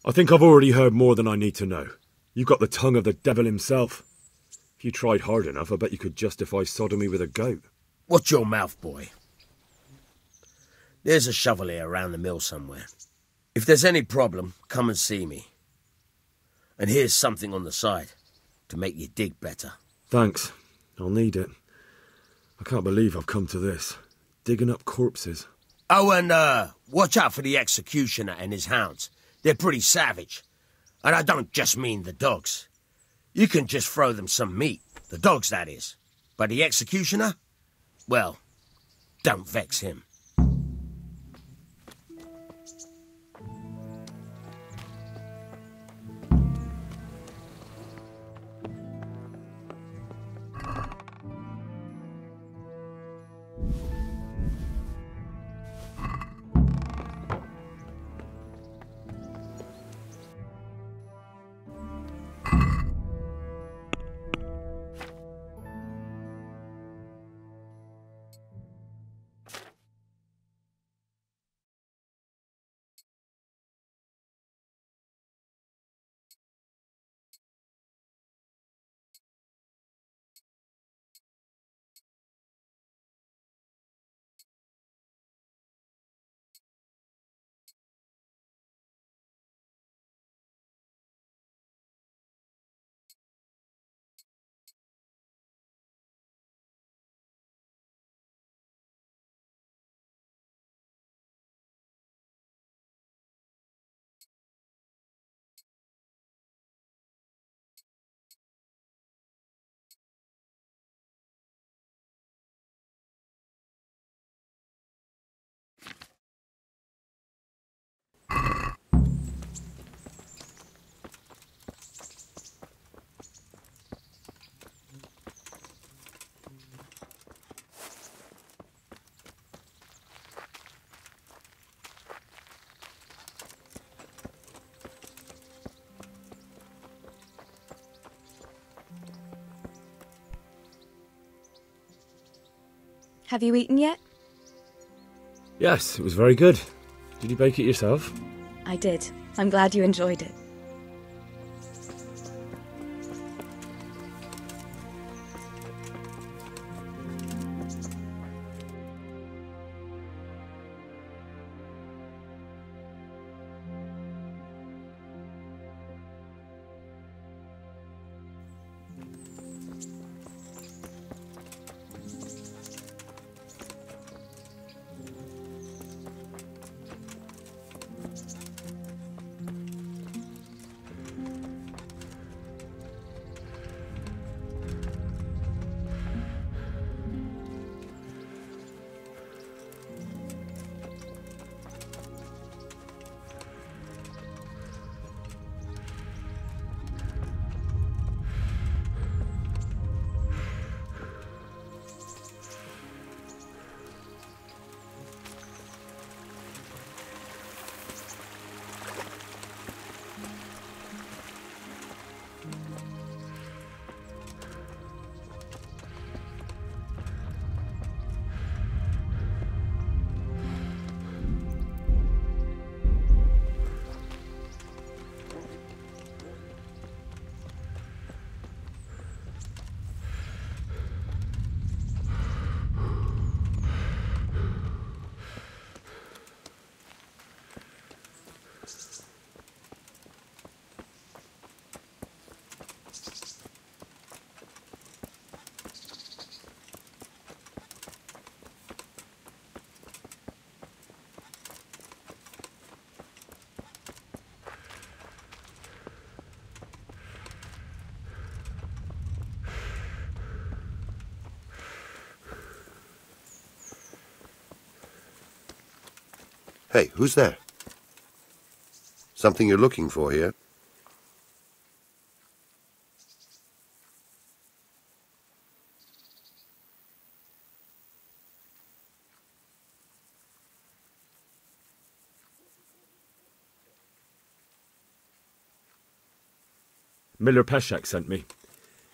I think I've already heard more than I need to know. You've got the tongue of the devil himself. If you tried hard enough, I bet you could justify sodomy with a goat. Watch your mouth, boy. There's a shovel here around the mill somewhere. If there's any problem, come and see me. And here's something on the side to make you dig better. Thanks. I'll need it. I can't believe I've come to this. Digging up corpses. Oh, and watch out for the executioner and his hounds. They're pretty savage. And I don't just mean the dogs. You can just throw them some meat. The dogs, that is. But the executioner? Well, don't vex him. Have you eaten yet? Yes, it was very good. Did you bake it yourself? I did. I'm glad you enjoyed it. Hey, who's there? Something you're looking for here? Miller Peshek sent me.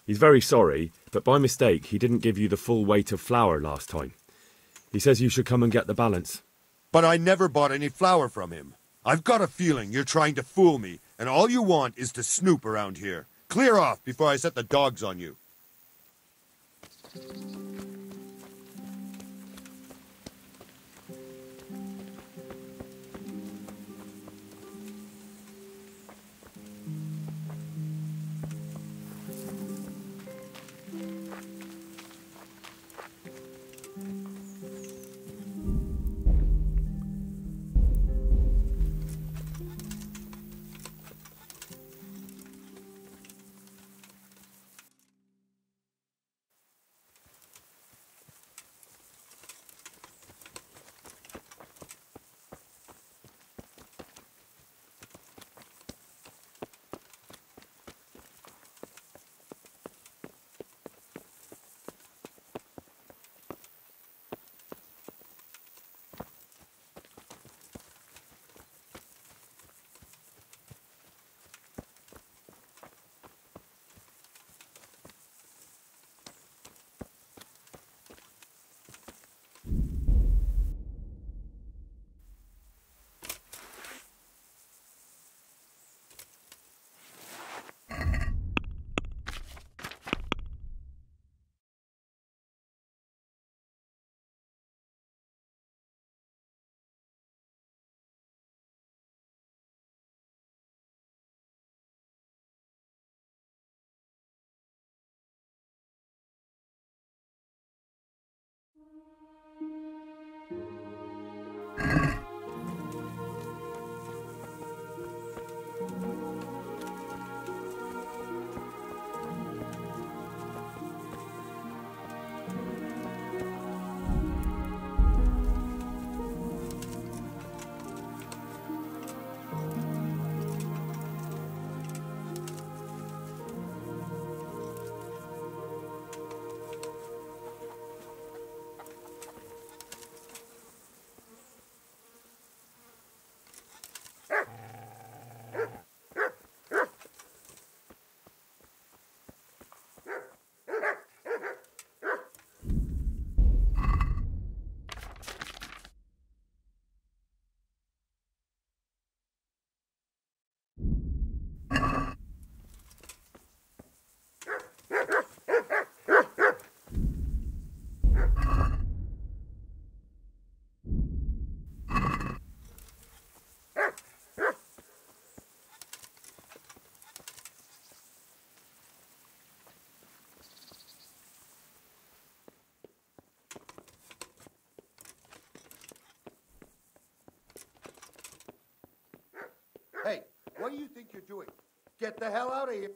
He's very sorry, but by mistake he didn't give you the full weight of flour last time. He says you should come and get the balance. But I never bought any flour from him. I've got a feeling you're trying to fool me, and all you want is to snoop around here. Clear off before I set the dogs on you. Hey, what do you think you're doing? Get the hell out of here.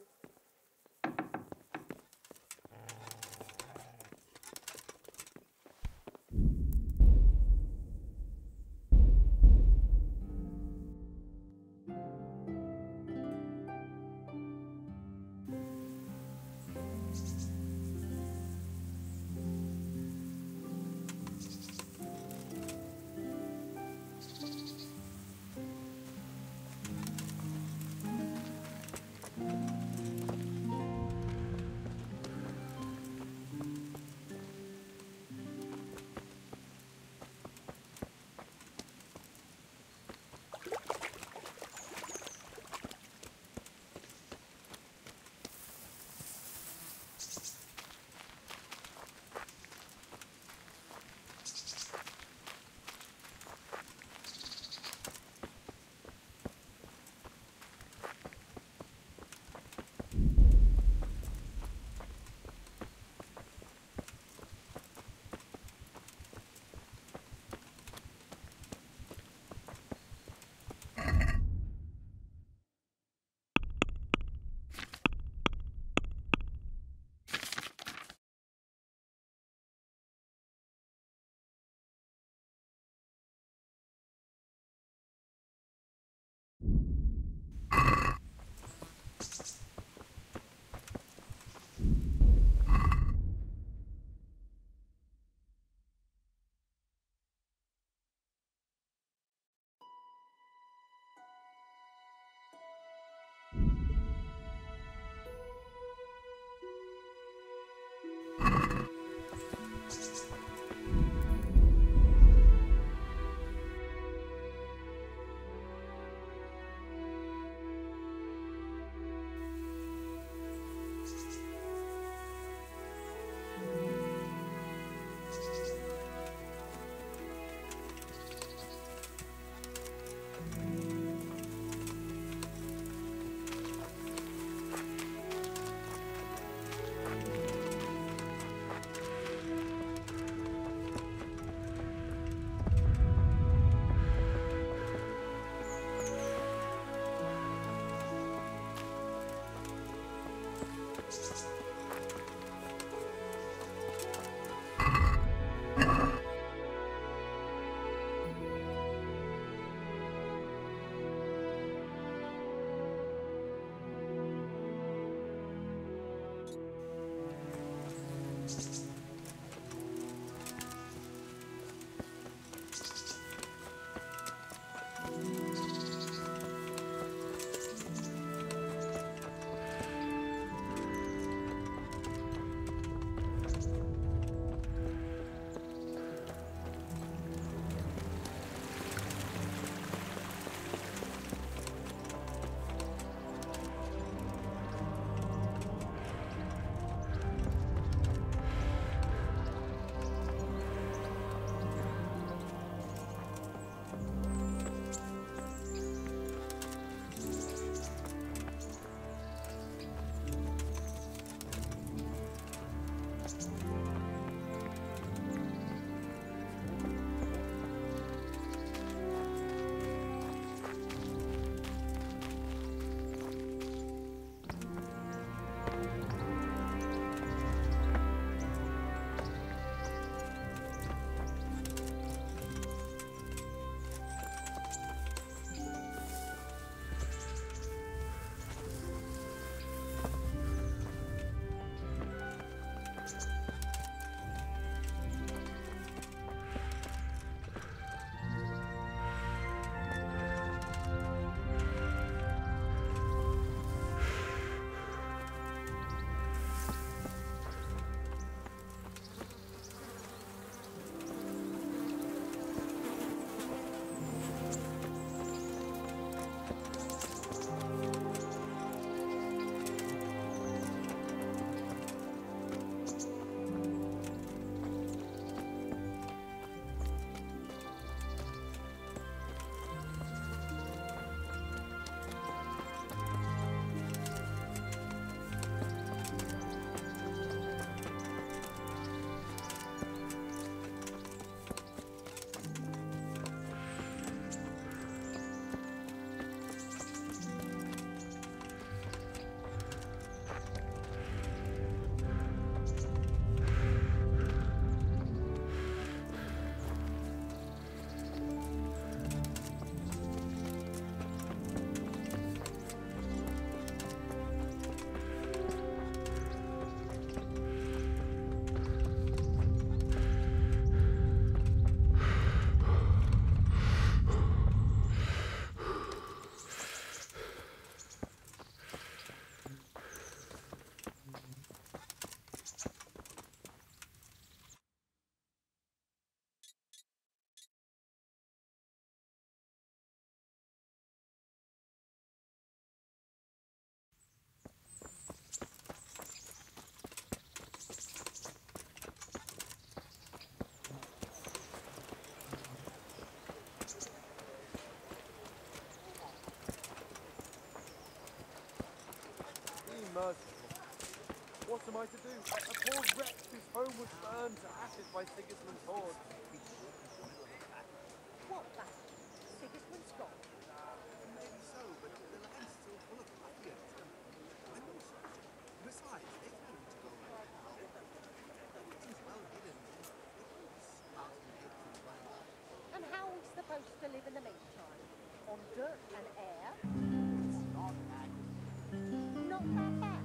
merciful. What am I to do? A poor wretch whose home was burned to ashes by Sigismund's horde. What battle? Sigismund's gone. Maybe so, but the land's still full of ruffians and also, besides, they tend to go right now. Everything's well hidden. And how are we supposed to live in the meantime? On dirt and air? It's not that. Not that bad.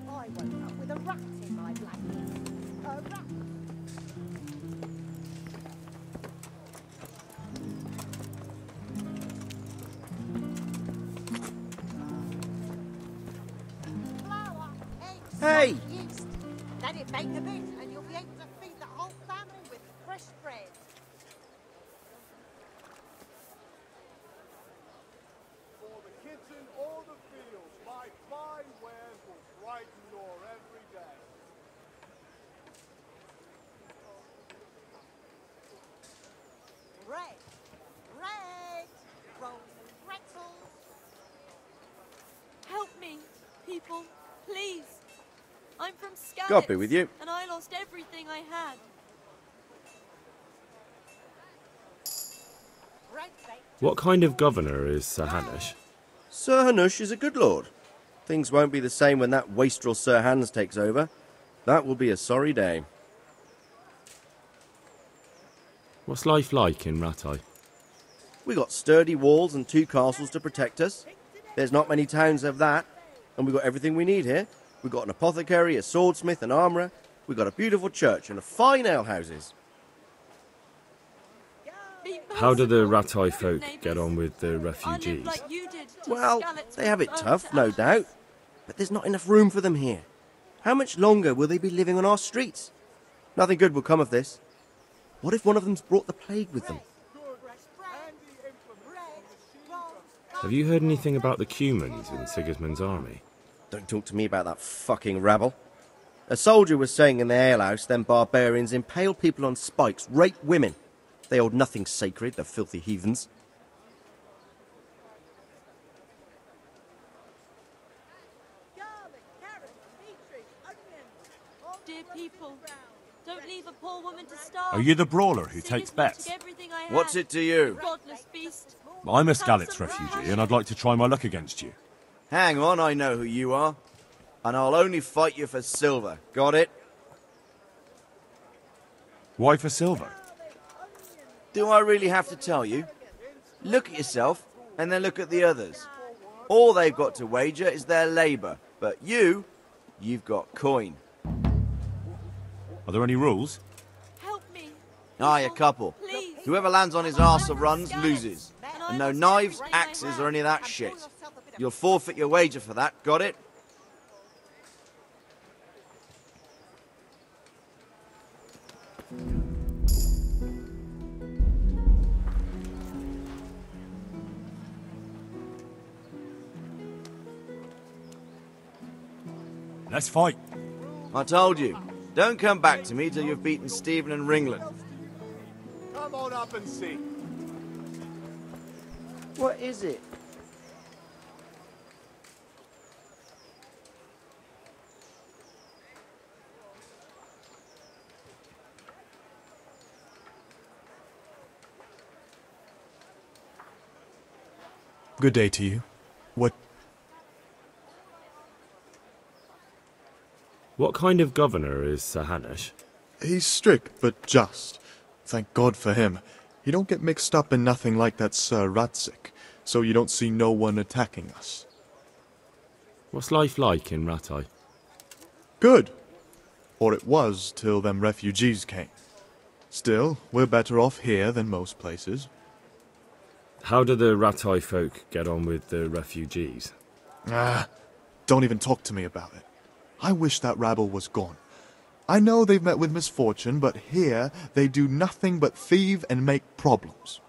I woke up with a rat in my blanket. A rat. Flour, eggs, Hey! salt, yeast. Let it bake a bit and you'll be able to feed the whole family with fresh bread. For the kitchen or the fields, my fine wares will brighten your every day. Bread. Bread. Rolls and pretzels. Help me, people, please. I'm from Scouts. God be with you. And I lost everything I had. Bread baked. What kind of governor is Sir Hanush? Sir Hanush is a good lord. Things won't be the same when that wastrel Sir Hans takes over. That will be a sorry day. What's life like in Rattay? We got sturdy walls and 2 castles to protect us. There's not many towns have that, and we got everything we need here. We got an apothecary, a swordsmith, an armourer. We got a beautiful church and fine alehouses. How do the Rattay folk get on with the refugees? Well, they have it tough, no doubt. But there's not enough room for them here. How much longer will they be living on our streets? Nothing good will come of this. What if one of them's brought the plague with them? Have you heard anything about the Cumans in Sigismund's army? Don't talk to me about that fucking rabble. A soldier was saying in the alehouse them barbarians impale people on spikes, rape women. They hold nothing sacred, the filthy heathens. Dear people, don't leave a poor woman to starve. Are you the brawler who takes bets? What's it to you? Godless beast. I'm a Skalitz refugee, and I'd like to try my luck against you. Hang on, I know who you are. And I'll only fight you for silver. Got it? Why for silver? Do I really have to tell you? Look at yourself, and then look at the others. All they've got to wager is their labour. But you've got coin. Are there any rules? Help me. Aye, a couple. Please. Whoever lands on his arse or runs loses. And no knives, axes, or any of that shit. You'll forfeit your wager for that, got it? Let's fight. I told you. Don't come back to me till you've beaten Stephen and Ringland. Come on up and see. What is it? Good day to you. What kind of governor is Sir Hanush? He's strict, but just. Thank God for him. He don't get mixed up in nothing like that Sir Ratzik, so you don't see no one attacking us. What's life like in Rattay? Good. Or it was till them refugees came. Still, we're better off here than most places. How do the Rattay folk get on with the refugees? Don't even talk to me about it. I wish that rabble was gone. I know they've met with misfortune, but here they do nothing but thieve and make problems.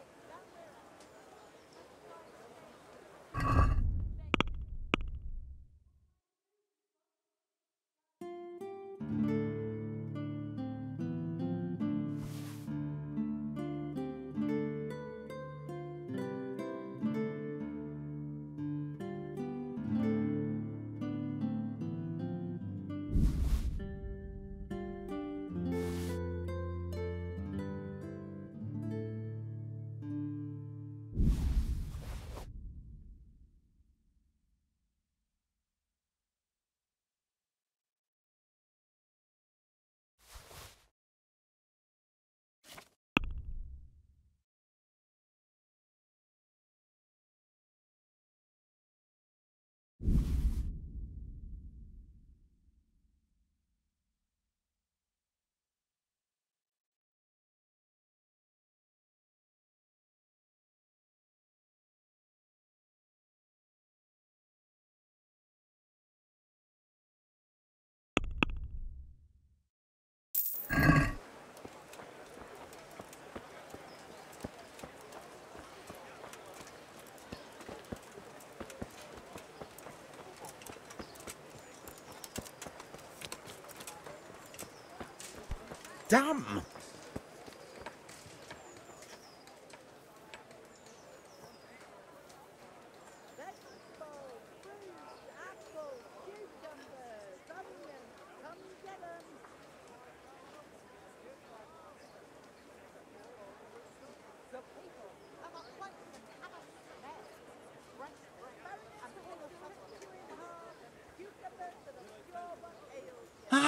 Damn!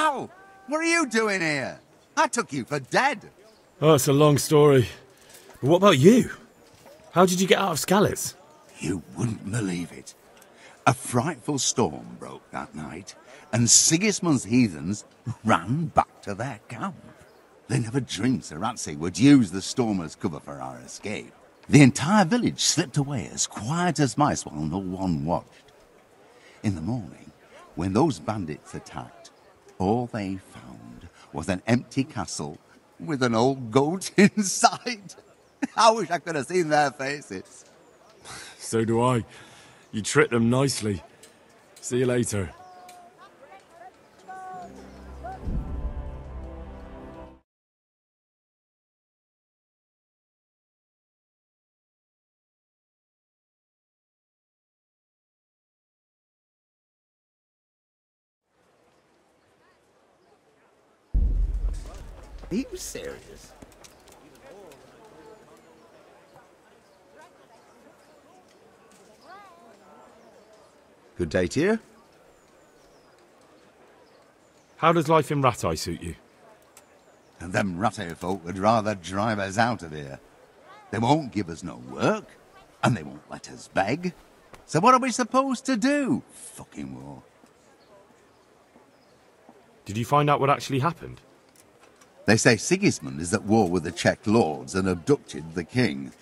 Hal! What are you doing here? I took you for dead. Oh, it's a long story. But what about you? How did you get out of Skalitz? You wouldn't believe it. A frightful storm broke that night, and Sigismund's heathens ran back to their camp. They never dreamed Sir Ratsig would use the storm as cover for our escape. The entire village slipped away as quiet as mice while no one watched. In the morning, when those bandits attacked, all they found was an empty castle with an old goat inside. I wish I could have seen their faces. So do I. You tricked them nicely. See you later. Are you serious? Good day to you. How does life in Rattay suit you? And them Rattay folk would rather drive us out of here. They won't give us no work, and they won't let us beg. So what are we supposed to do? Fucking war. Did you find out what actually happened? They say Sigismund is at war with the Czech lords and abducted the king,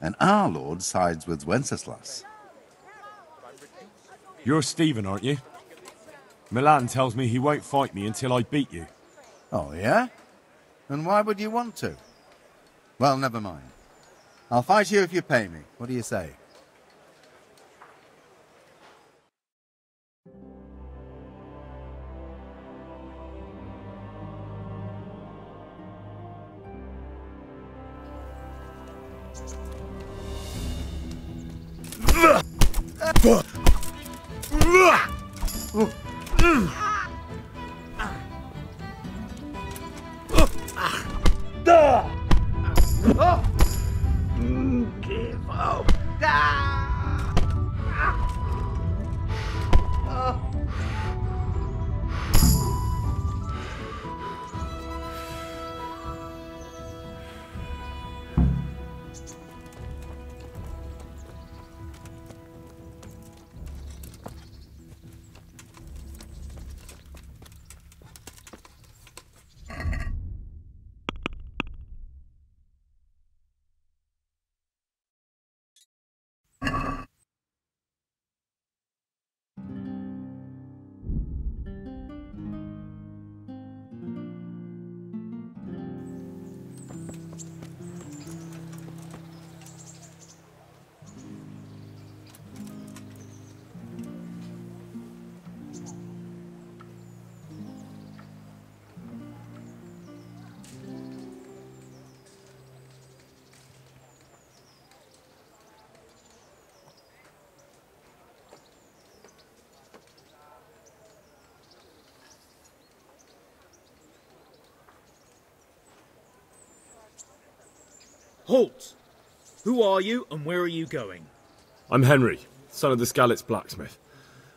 and our lord sides with Wenceslas. You're Stephen, aren't you? Milan tells me he won't fight me until I beat you. Oh, yeah? And why would you want to? Well, never mind. I'll fight you if you pay me. What do you say? Halt! Who are you and where are you going? I'm Henry, son of the Skalitz blacksmith.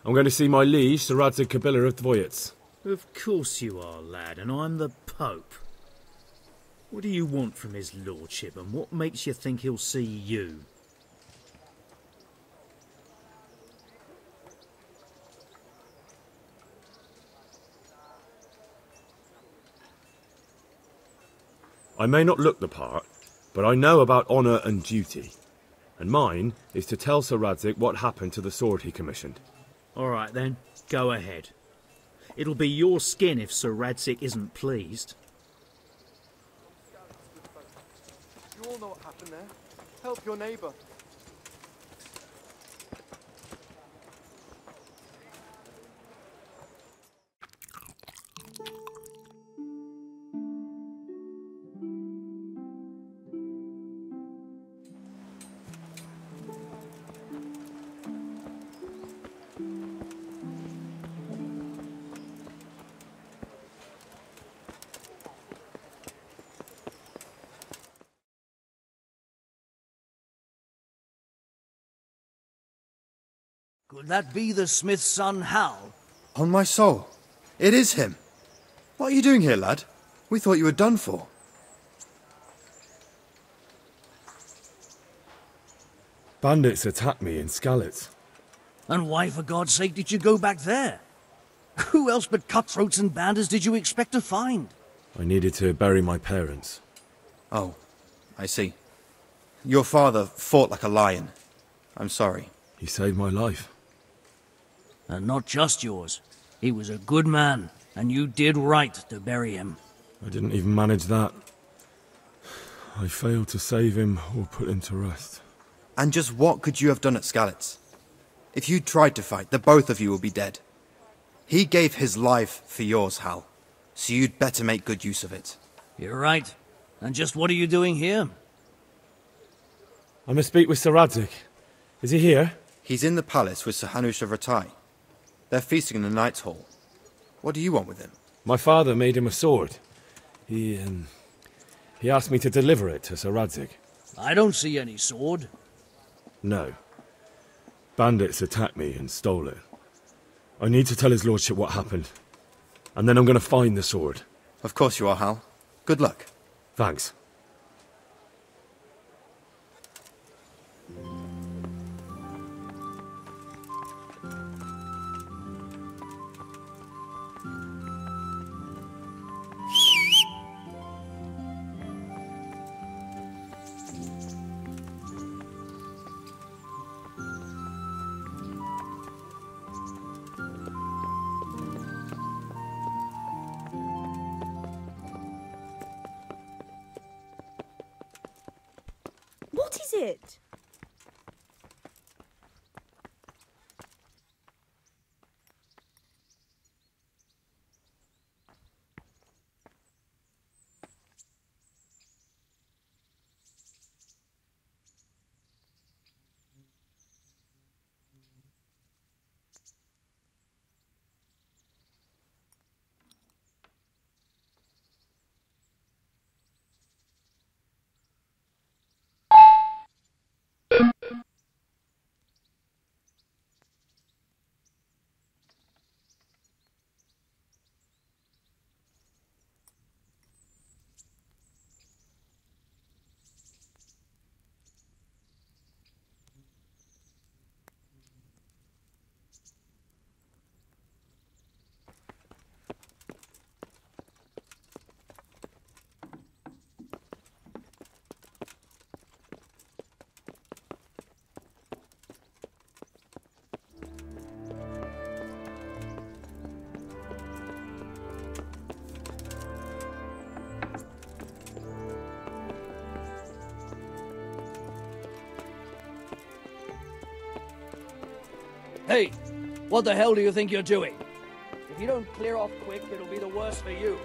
I'm going to see my liege, Sir Radzig Kabila of Dvoyets. Of course you are, lad, and I'm the Pope. What do you want from his lordship, and what makes you think he'll see you? I may not look the part, but I know about honour and duty. And mine is to tell Sir Radzig what happened to the sword he commissioned. All right then, go ahead. It'll be your skin if Sir Radzig isn't pleased. You all know what happened there. Help your neighbour. Could that be the smith's son, Hal? On my soul, it is him. What are you doing here, lad? We thought you were done for. Bandits attacked me in Skalitz. And why, for God's sake, did you go back there? Who else but cutthroats and bandits did you expect to find? I needed to bury my parents. Oh, I see. Your father fought like a lion. I'm sorry. He saved my life. And not just yours. He was a good man, and you did right to bury him. I didn't even manage that. I failed to save him or put him to rest. And just what could you have done at Skalitz? If you tried to fight, the both of you will be dead. He gave his life for yours, Hal. So you'd better make good use of it. You're right. And just what are you doing here? I must speak with Sir Radzig. Is he here? He's in the palace with Sir Hanush of Rattay. They're feasting in the Knight's Hall. What do you want with him? My father made him a sword. He asked me to deliver it to Sir Radzig. I don't see any sword. No. Bandits attacked me and stole it. I need to tell his lordship what happened. And then I'm going to find the sword. Of course you are, Hal. Good luck. Thanks. What is it? Hey, what the hell do you think you're doing? If you don't clear off quick, it'll be the worse for you.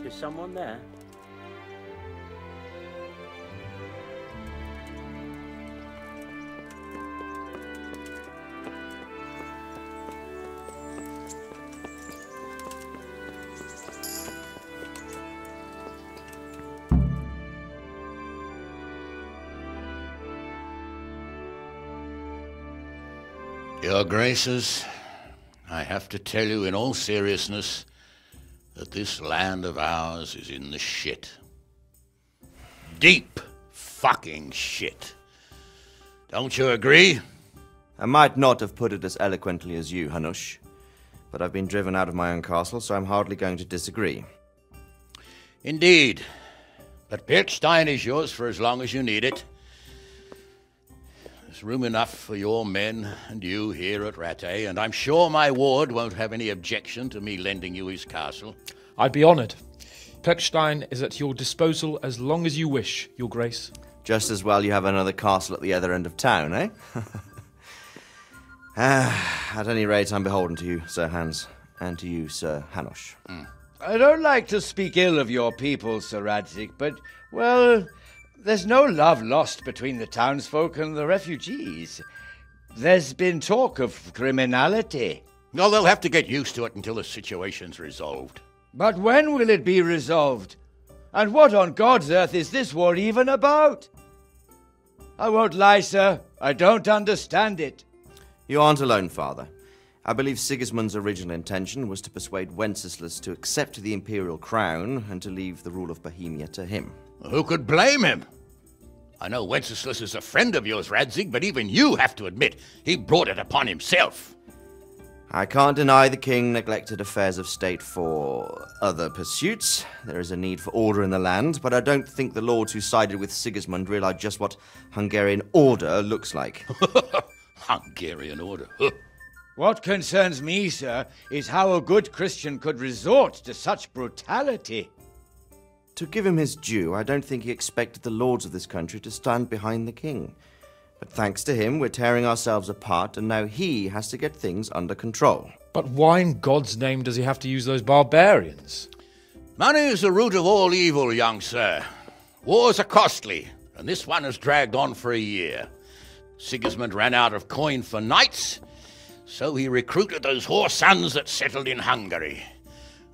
Is someone there? Your Graces, I have to tell you in all seriousness that this land of ours is in the shit. Deep fucking shit. Don't you agree? I might not have put it as eloquently as you, Hanush, but I've been driven out of my own castle, so I'm hardly going to disagree. Indeed. But Pirkstein is yours for as long as you need it. There's room enough for your men and you here at Rattay, and I'm sure my ward won't have any objection to me lending you his castle. I'd be honoured. Pirkstein is at your disposal as long as you wish, Your Grace. Just as well you have another castle at the other end of town, eh? At any rate, I'm beholden to you, Sir Hans, and to you, Sir Hanush. I don't like to speak ill of your people, Sir Radzig, but, well, there's no love lost between the townsfolk and the refugees. There's been talk of criminality. No, they'll have to get used to it until the situation's resolved. But when will it be resolved? And what on God's earth is this war even about? I won't lie, sir. I don't understand it. You aren't alone, Father. I believe Sigismund's original intention was to persuade Wenceslas to accept the imperial crown and to leave the rule of Bohemia to him. Who could blame him? I know Wenceslas is a friend of yours, Radzig, but even you have to admit he brought it upon himself. I can't deny the king neglected affairs of state for other pursuits. There is a need for order in the land, but I don't think the lords who sided with Sigismund realized just what Hungarian order looks like. Hungarian order? What concerns me, sir, is how a good Christian could resort to such brutality. To give him his due, I don't think he expected the lords of this country to stand behind the king. But thanks to him, we're tearing ourselves apart, and now he has to get things under control. But why in God's name does he have to use those barbarians? Money is the root of all evil, young sir. Wars are costly, and this one has dragged on for a year. Sigismund ran out of coin for knights, so he recruited those whore sons that settled in Hungary.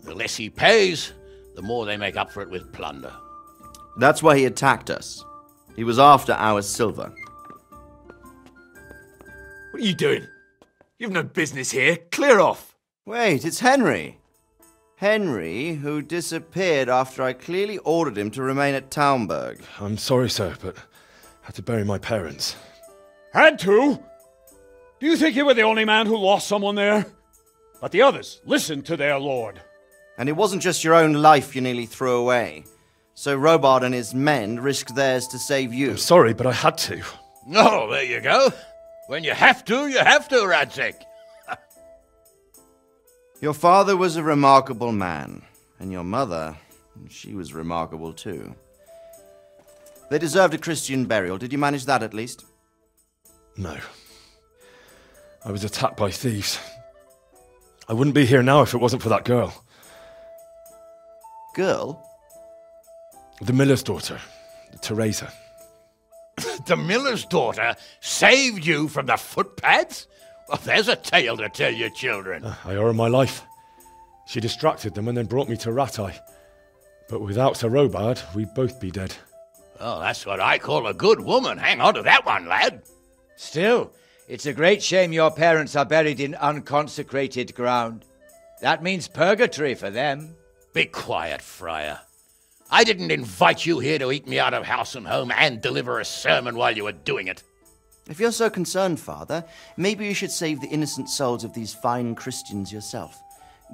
The less he pays, the more they make up for it with plunder. That's why he attacked us. He was after our silver. What are you doing? You've no business here. Clear off. Wait, it's Henry. Henry, who disappeared after I clearly ordered him to remain at Taunberg. I'm sorry, sir, but I had to bury my parents. Had to? Do you think you were the only man who lost someone there? But the others listened to their lord. And it wasn't just your own life you nearly threw away. So Robard and his men risked theirs to save you. I'm sorry, but I had to. Oh, there you go. When you have to, Radzig. Your father was a remarkable man, and your mother, she was remarkable too. They deserved a Christian burial. Did you manage that at least? No. I was attacked by thieves. I wouldn't be here now if it wasn't for that girl. Girl? The miller's daughter, Teresa. The miller's daughter saved you from the footpads? Well, there's a tale to tell your children. I owe her my life. She distracted them and then brought me to Rattay. But without Sir Robard, we'd both be dead. Oh, that's what I call a good woman. Hang on to that one, lad. Still, it's a great shame your parents are buried in unconsecrated ground. That means purgatory for them. Be quiet, friar. I didn't invite you here to eat me out of house and home and deliver a sermon while you were doing it. If you're so concerned, Father, maybe you should save the innocent souls of these fine Christians yourself.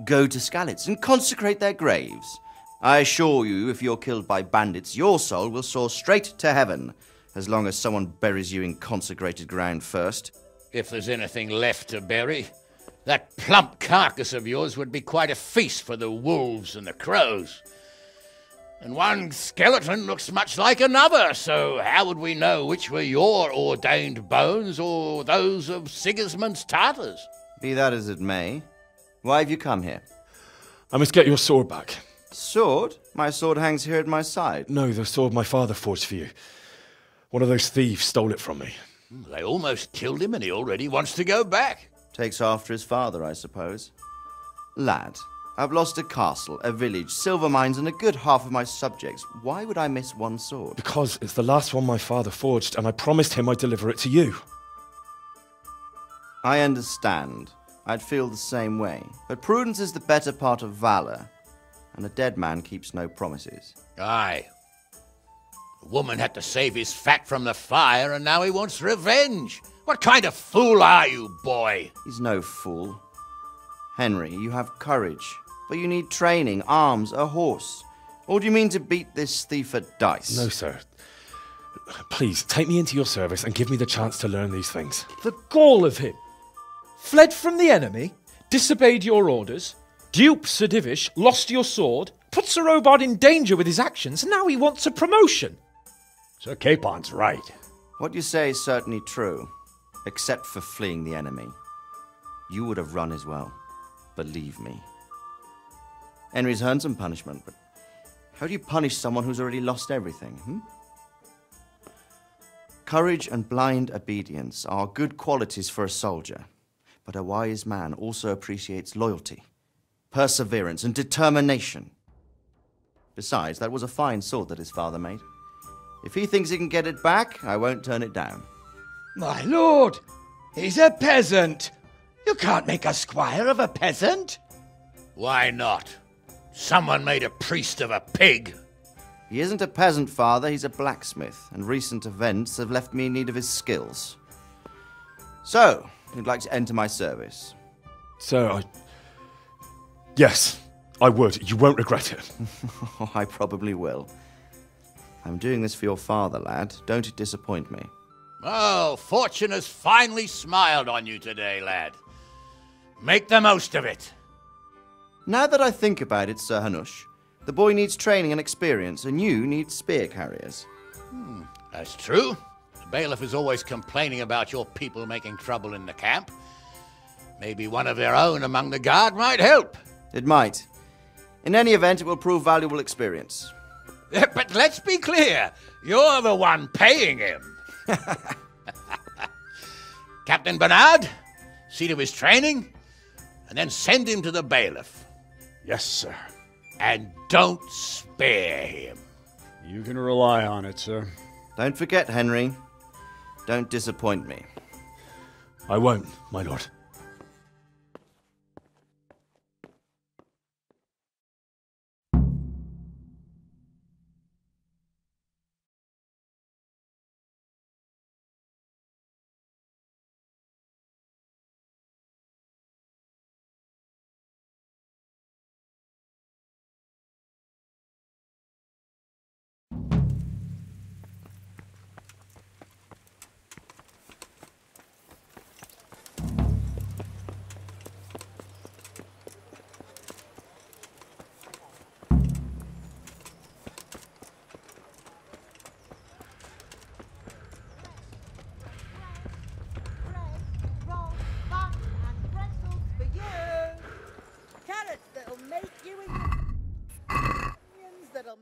Go to Skalitz and consecrate their graves. I assure you, if you're killed by bandits, your soul will soar straight to heaven, as long as someone buries you in consecrated ground first. If there's anything left to bury, that plump carcass of yours would be quite a feast for the wolves and the crows. And one skeleton looks much like another, so how would we know which were your ordained bones or those of Sigismund's Tartars? Be that as it may, why have you come here? I must get your sword back. Sword? My sword hangs here at my side. No, the sword my father forged for you. One of those thieves stole it from me. They almost killed him and he already wants to go back. Takes after his father, I suppose. Lad, I've lost a castle, a village, silver mines, and a good half of my subjects. Why would I miss one sword? Because it's the last one my father forged, and I promised him I'd deliver it to you. I understand. I'd feel the same way. But prudence is the better part of valor, and a dead man keeps no promises. Aye. The woman had to save his fat from the fire, and now he wants revenge. What kind of fool are you, boy? He's no fool. Henry, you have courage, but you need training, arms, a horse. Or do you mean to beat this thief at dice? No, sir. Please, take me into your service and give me the chance to learn these things. The gall of him! Fled from the enemy, disobeyed your orders, duped Sir Divish, lost your sword, put Sir Robard in danger with his actions, and now he wants a promotion. Sir Capon's right. What you say is certainly true, except for fleeing the enemy. You would have run as well. Believe me. Henry's earned some punishment, but how do you punish someone who's already lost everything, Courage and blind obedience are good qualities for a soldier, but a wise man also appreciates loyalty, perseverance, and determination. Besides, that was a fine sword that his father made. If he thinks he can get it back, I won't turn it down. My lord, he's a peasant. You can't make a squire of a peasant. Why not? Someone made a priest of a pig. He isn't a peasant, Father. He's a blacksmith, and recent events have left me in need of his skills. So, you'd like to enter my service? Sir, Yes, I would. You won't regret it. Oh, I probably will. I'm doing this for your father, lad. Don't disappoint me. Oh, fortune has finally smiled on you today, lad. Make the most of it. Now that I think about it, Sir Hanush, the boy needs training and experience, and you need spear carriers. That's true. The bailiff is always complaining about your people making trouble in the camp. Maybe one of their own among the guard might help. It might. In any event, it will prove valuable experience. But let's be clear, you're the one paying him. Captain Bernard, see to his training, and then send him to the bailiff. Yes, sir. And don't spare him. You can rely on it, sir. Don't forget, Henry. Don't disappoint me. I won't, my lord. Roll, buns and pretzels for you. Carrots that'll make you onions that'll...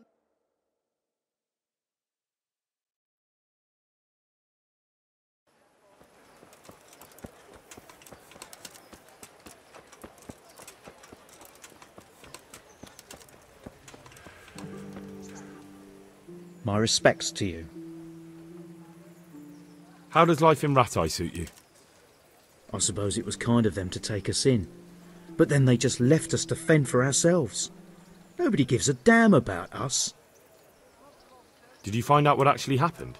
My respects to you. How does life in Rattay suit you? I suppose it was kind of them to take us in. But then they just left us to fend for ourselves. Nobody gives a damn about us. Did you find out what actually happened?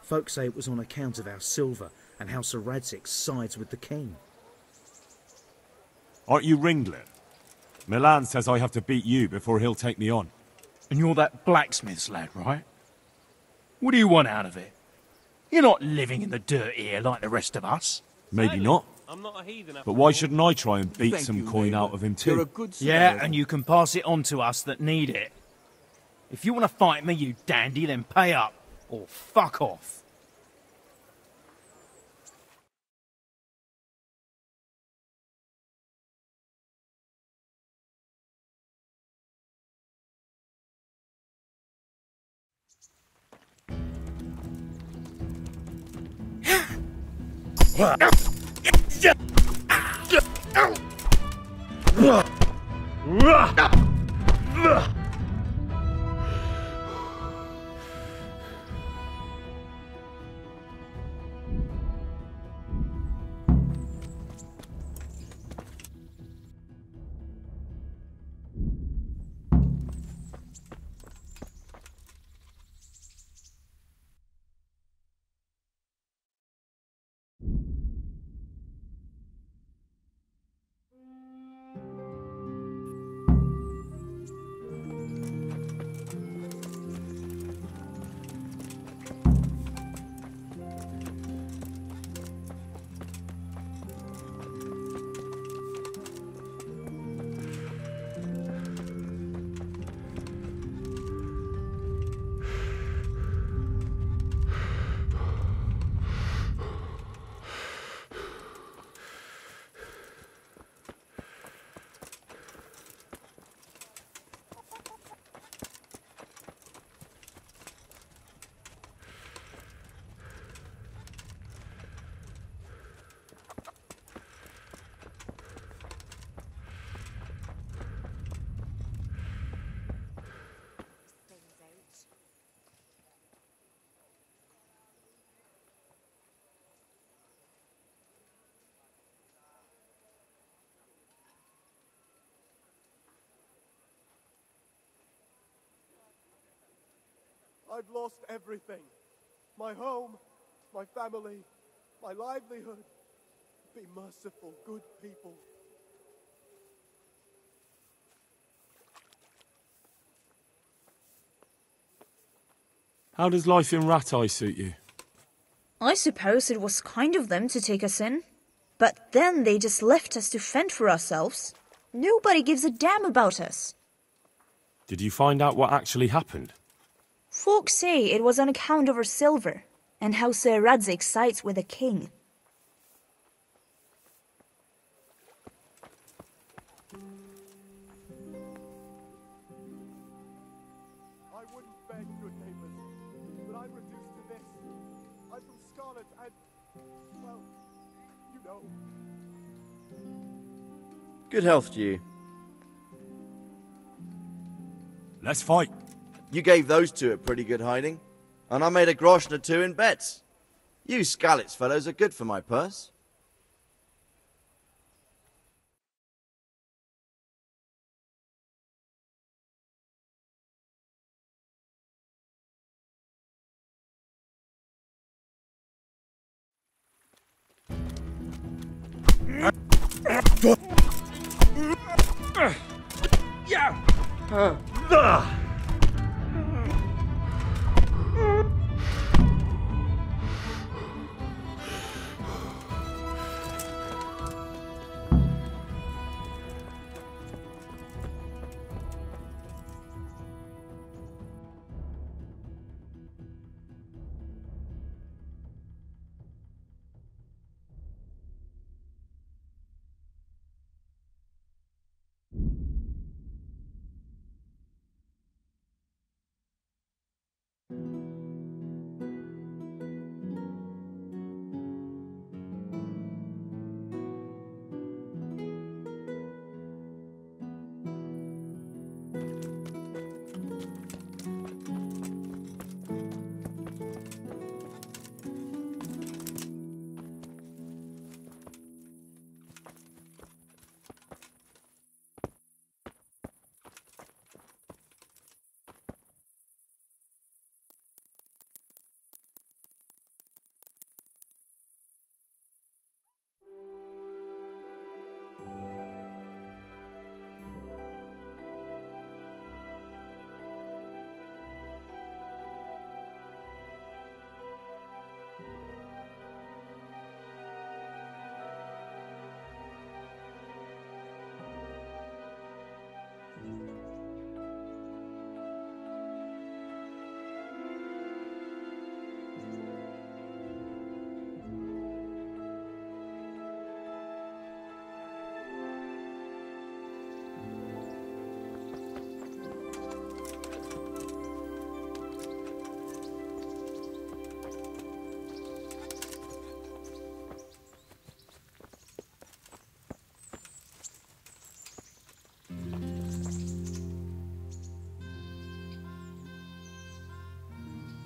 Folks say it was on account of our silver and how Sir Radzig sides with the king. Aren't you Ringlet? Milan says I have to beat you before he'll take me on. And you're that blacksmith's lad, right? What do you want out of it? You're not living in the dirt here like the rest of us. Maybe not. I'm not a heathen. But why shouldn't I try and beat some coin out of him too? Yeah, and you can pass it on to us that need it. If you want to fight me, you dandy, then pay up. Or fuck off. I've lost everything. My home, my family, my livelihood. Be merciful, good people. How does life in Rat Eye suit you? I suppose it was kind of them to take us in. But then they just left us to fend for ourselves. Nobody gives a damn about us. Did you find out what actually happened? Folk say it was on account of our silver, and how Sir Radzik sides with the king. I wouldn't beg, good neighbors, but I'm reduced to this. I'm from Scarlet and, well, you know. Good health to you. Let's fight. You gave those two a pretty good hiding, and I made a groschen or two in bets. You Skalitz fellows are good for my purse.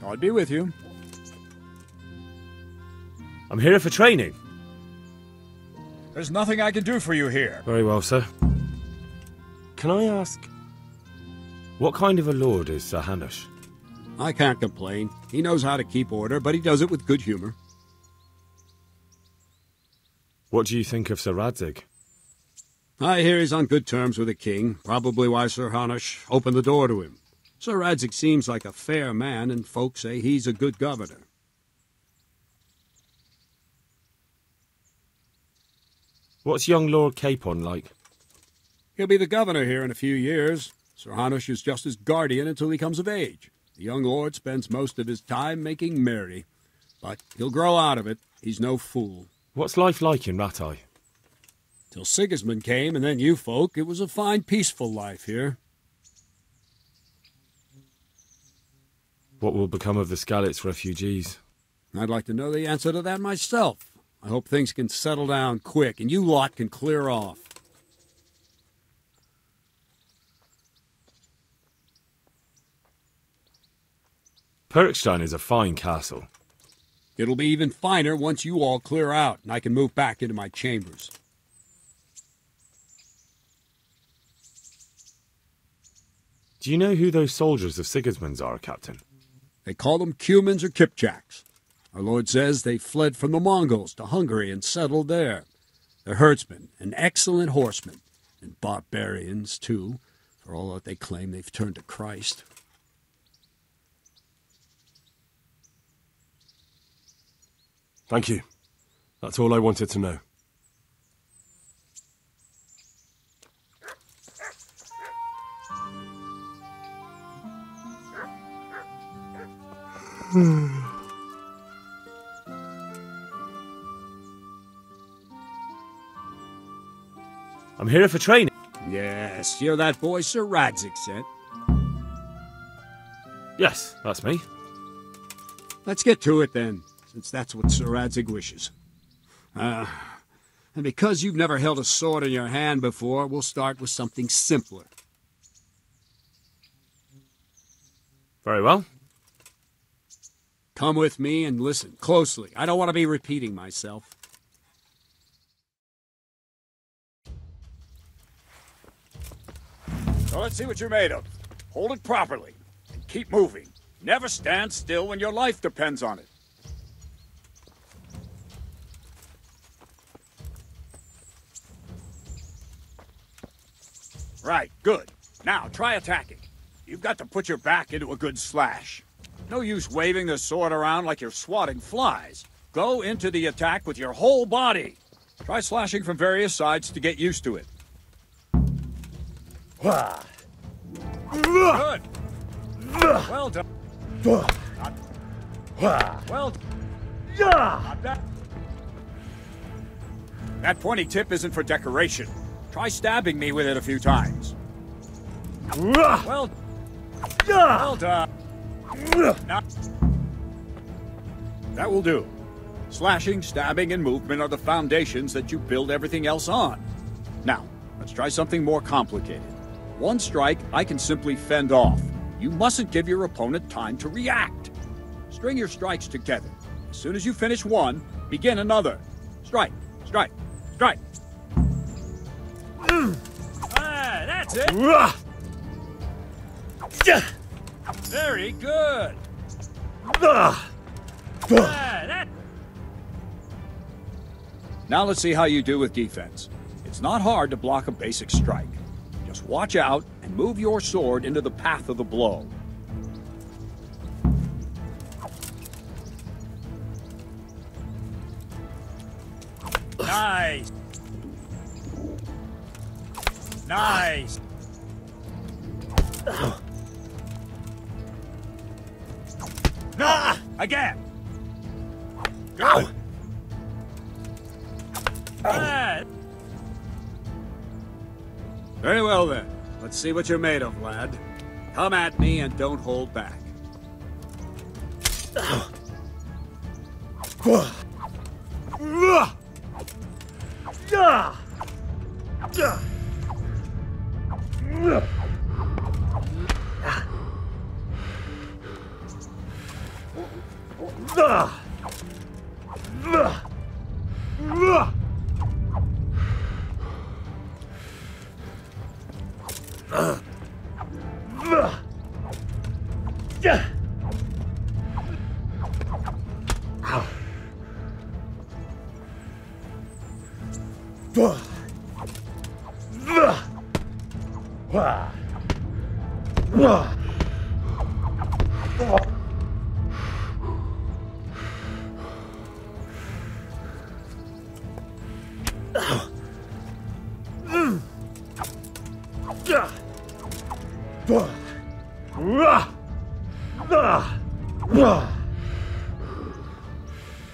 I'll be with you. I'm here for training. There's nothing I can do for you here. Very well, sir. Can I ask, what kind of a lord is Sir Hanush? I can't complain. He knows how to keep order, but he does it with good humor. What do you think of Sir Radzik? I hear he's on good terms with the king, probably why Sir Hanush opened the door to him. Sir Radzik seems like a fair man, and folks say he's a good governor. What's young Lord Capon like? He'll be the governor here in a few years. Sir Hanush is just his guardian until he comes of age. The young lord spends most of his time making merry. But he'll grow out of it. He's no fool. What's life like in Rat Eye? Till Sigismund came, and then you folk, it was a fine, peaceful life here. What will become of the Skalitz refugees? I'd like to know the answer to that myself. I hope things can settle down quick, and you lot can clear off. Perkstein is a fine castle. It'll be even finer once you all clear out, and I can move back into my chambers. Do you know who those soldiers of Sigismund's are, Captain? They call them Cumans or Kipchaks. Our Lord says they fled from the Mongols to Hungary and settled there. They're herdsmen and excellent horsemen, and barbarians, too, for all that they claim they've turned to Christ. Thank you. That's all I wanted to know. I'm here for training. Yes, you're that boy Sir Radzig sent. Yes, that's me. Let's get to it then, since that's what Sir Radzig wishes. And because you've never held a sword in your hand before, we'll start with something simpler. Very well. Come with me and listen closely. I don't want to be repeating myself. So let's see what you're made of. Hold it properly and keep moving. Never stand still when your life depends on it. Right, good. Now try attacking. You've got to put your back into a good slash. No use waving the sword around like you're swatting flies. Go into the attack with your whole body. Try slashing from various sides to get used to it. Good. Well done. Well done. Not bad. That pointy tip isn't for decoration. Try stabbing me with it a few times. Well done. Now, that will do. Slashing, stabbing, and movement are the foundations that you build everything else on. Now, let's try something more complicated. One strike, I can simply fend off. You mustn't give your opponent time to react. String your strikes together. As soon as you finish one, begin another. Strike, strike, strike. That's it. Very good. Now let's see how you do with defense. It's not hard to block a basic strike. Just watch out and move your sword into the path of the blow. Nice. Nice. No! Again! Go! Very well then. Let's see what you're made of, lad. Come at me and don't hold back.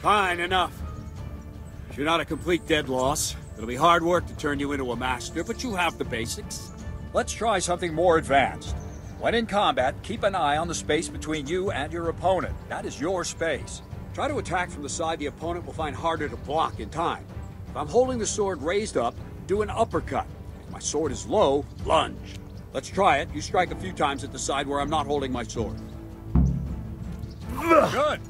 Fine, enough. You're not a complete dead loss. It'll be hard work to turn you into a master, but you have the basics. Let's try something more advanced. When in combat, keep an eye on the space between you and your opponent. That is your space. Try to attack from the side the opponent will find harder to block in time. If I'm holding the sword raised up, do an uppercut. If my sword is low, lunge. Let's try it. You strike a few times at the side where I'm not holding my sword. Good.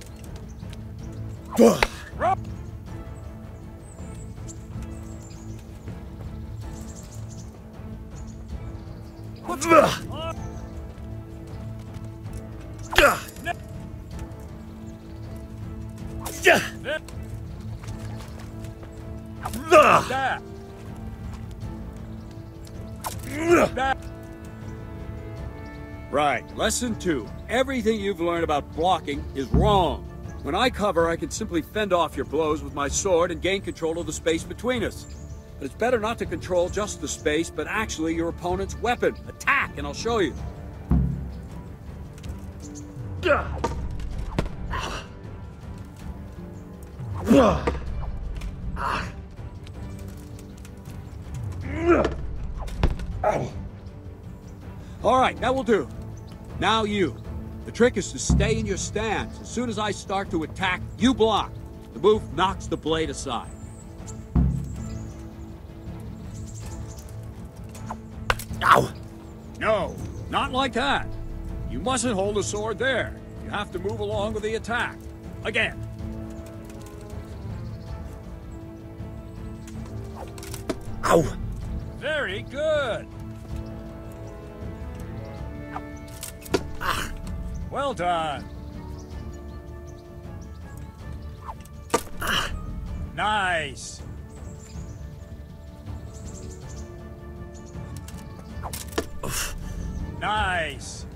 Right, lesson 2. Everything you've learned about blocking is wrong. When I cover, I can simply fend off your blows with my sword and gain control of the space between us. But it's better not to control just the space, but actually your opponent's weapon. Attack, and I'll show you. All right, that will do. Now you. The trick is to stay in your stance. As soon as I start to attack, you block. The move knocks the blade aside. Ow! No, not like that. You mustn't hold the sword there. You have to move along with the attack. Again. Ow! Very good. Well done. Nice. Nice.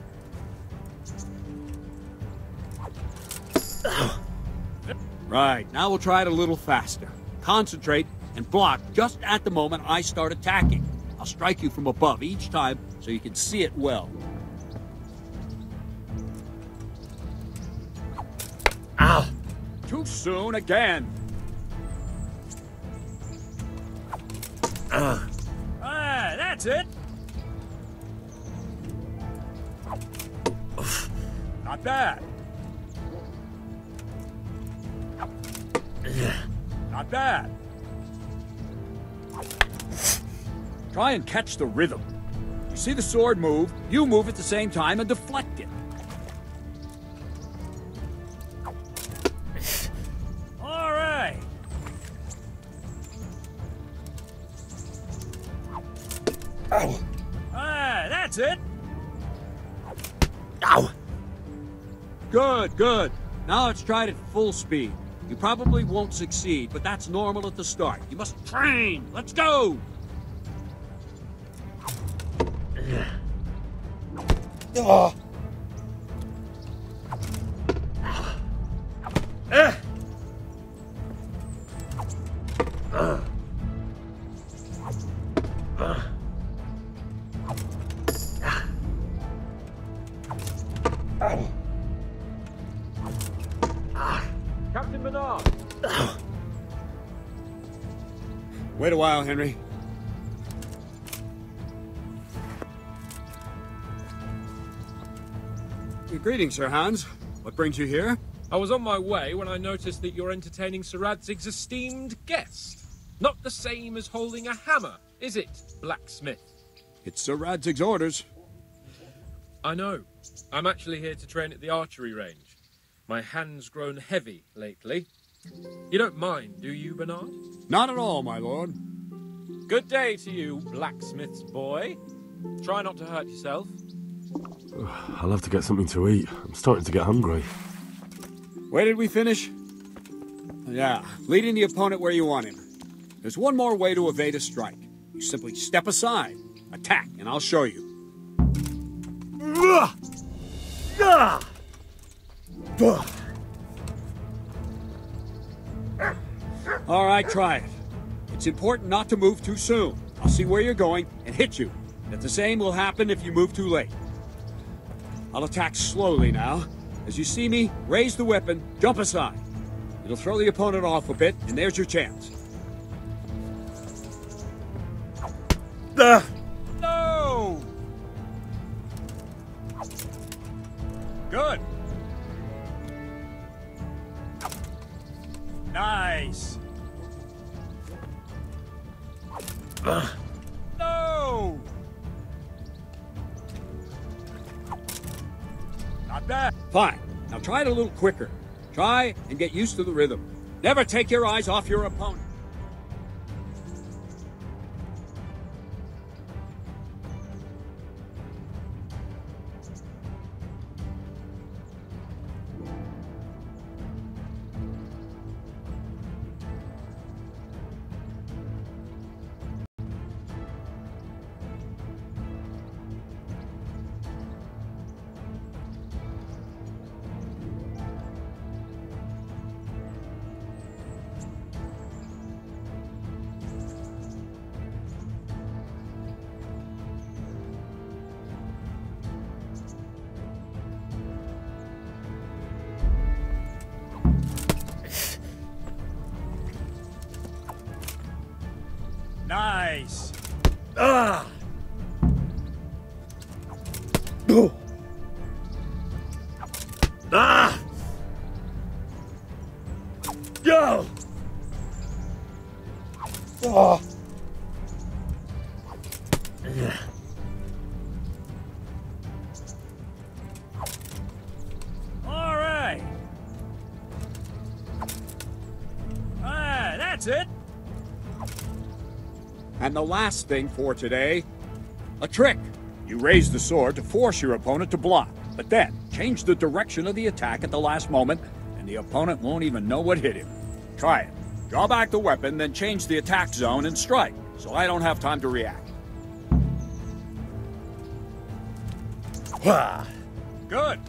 Right, now we'll try it a little faster. Concentrate and block just at the moment I start attacking. I'll strike you from above each time so you can see it well. Ow! Too soon again. That's it. Not bad. Not bad. Try and catch the rhythm. You see the sword move, you move at the same time and deflect it. All right. Ow. That's it. Ow. Good, good. Now let's try it at full speed. You probably won't succeed, but that's normal at the start. You must train. Let's go. Oh. Captain Bernard! Wait a while, Henry. Greetings, Sir Hans. What brings you here? I was on my way when I noticed that you're entertaining Sir Radzig's esteemed guest. Not the same as holding a hammer, is it, blacksmith? It's Sir Radzig's orders. I know. I'm actually here to train at the archery range. My hand's grown heavy lately. You don't mind, do you, Bernard? Not at all, my lord. Good day to you, blacksmith's boy. Try not to hurt yourself. I'll have to get something to eat. I'm starting to get hungry. Where did we finish? Yeah, leading the opponent where you want him. There's one more way to evade a strike. You simply step aside, attack, and I'll show you. All right, try it. It's important not to move too soon. I'll see where you're going and hit you. But the same will happen if you move too late. I'll attack slowly now. As you see me, raise the weapon, jump aside. It'll throw the opponent off a bit, and there's your chance. No! Good. Nice. No! Not bad. Fine. Now try it a little quicker. Try and get used to the rhythm. Never take your eyes off your opponent. Nice. Ah! Ah! Go! Oh! All right. That's it. And the last thing for today, a trick. You raise the sword to force your opponent to block, but then change the direction of the attack at the last moment, and the opponent won't even know what hit him. Try it. Draw back the weapon, then change the attack zone and strike, so I don't have time to react. Good.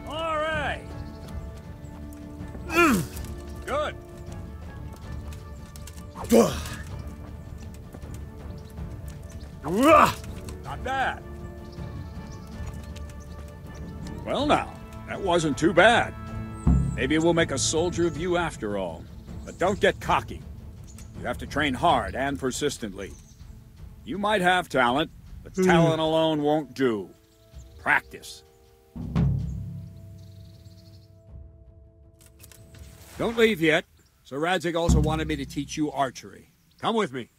All right. Good. Not bad. Well now, that wasn't too bad. Maybe we'll make a soldier of you after all. But don't get cocky. You have to train hard and persistently. You might have talent, but talent alone won't do. Practice. Don't leave yet. Sir Radzig also wanted me to teach you archery. Come with me.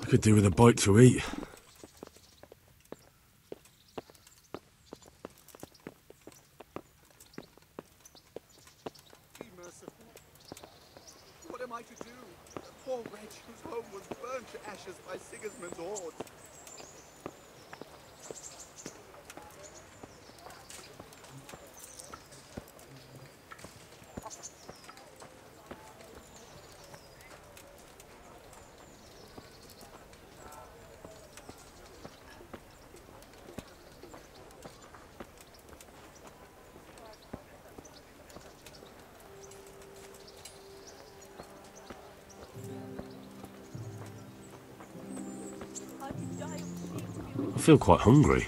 I could do with a bite to eat. Be merciful. What am I to do? The poor wretch whose home was burned to ashes by Sigismund's hordes. I feel quite hungry.